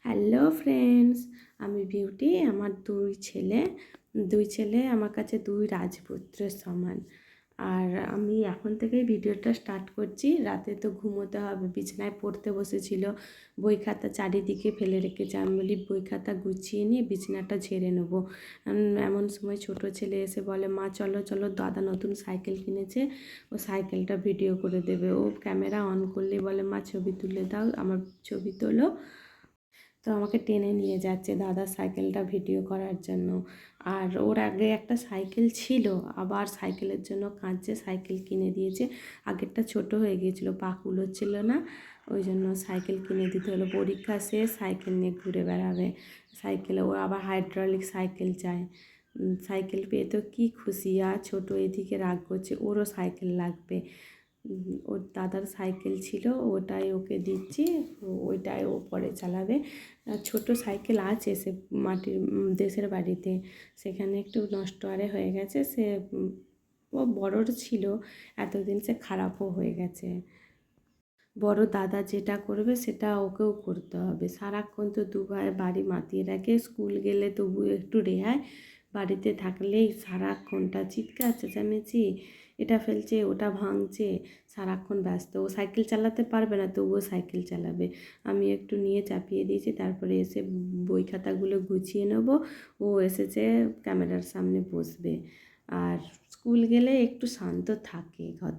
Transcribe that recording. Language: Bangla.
হ্যালো ফ্রেন্ডস, আমি বিউটি। আমার দুই ছেলে আমার কাছে দুই রাজপুত্রের সমান। আর আমি এখন থেকেই ভিডিওটা স্টার্ট করছি। রাতে তো ঘুমোতে হবে, বিছানায় পড়তে বসেছিল, বই খাতা চারিদিকে ফেলে রেখেছে। আমি বলি বই খাতা গুছিয়ে নিয়ে বিছানাটা ঝেড়ে নেবো। এমন সময় ছোট ছেলে এসে বলে, মা চলো চলো, দাদা নতুন সাইকেল কিনেছে, ও সাইকেলটা ভিডিও করে দেবে। ও ক্যামেরা অন করলেই বলে, মা ছবি তুলে দাও, আমার ছবি তোলো। তো আমাকে টেনে নিয়ে যাচ্ছে দাদার সাইকেলটা ভিডিও করার জন্য। আর ওর আগে একটা সাইকেল ছিল, আবার সাইকেলের জন্য কাঁদছে, সাইকেল কিনে দিয়েছে। আগেরটা ছোট হয়ে গিয়েছিলো, পা কুলোচ্ছিল না, ওই জন্য সাইকেল কিনে দিতে হলো। পরীক্ষা শেষ, সাইকেল নিয়ে ঘুরে বেড়াবে। সাইকেলে ও আবার হাইড্রোলিক সাইকেল চায়। সাইকেল পেয়ে তো কী খুশি। আর ছোটো এদিকে রাগ করছে, ওরও সাইকেল লাগবে। ওর দাদার সাইকেল ছিল, ওটাই ওকে দিচ্ছি, ওইটাই ও পরে চালাবে। ছোট সাইকেল আছে সে মাটির দেশের বাড়িতে, সেখানে একটু নষ্ট হয়ে গেছে। সে ও বড়োর ছিল, এতদিন সে খারাপও হয়ে গেছে। বড় দাদা যেটা করবে সেটা ওকেও করতে হবে। সারাক্ষণ তো দুবার বাড়ি মাতিয়ে রাখে, স্কুল গেলে তবু একটু রেহাই, বাড়িতে থাকলেই সারাক্ষণটা চিৎকার চেঁচামেচি, এটা ফেলছে ওটা ভাঙছে, সারাক্ষণ ব্যস্ত। ও সাইকেল চালাতে পারবে না, তবুও সাইকেল চালাবে। আমি একটু নিয়ে চাপিয়ে দিয়েছি, তারপরে এসে বই খাতাগুলো গুছিয়ে নেব। ও এসেছে, ক্যামেরার সামনে বসবে। আর স্কুল গেলে একটু শান্ত থাকে ঘর।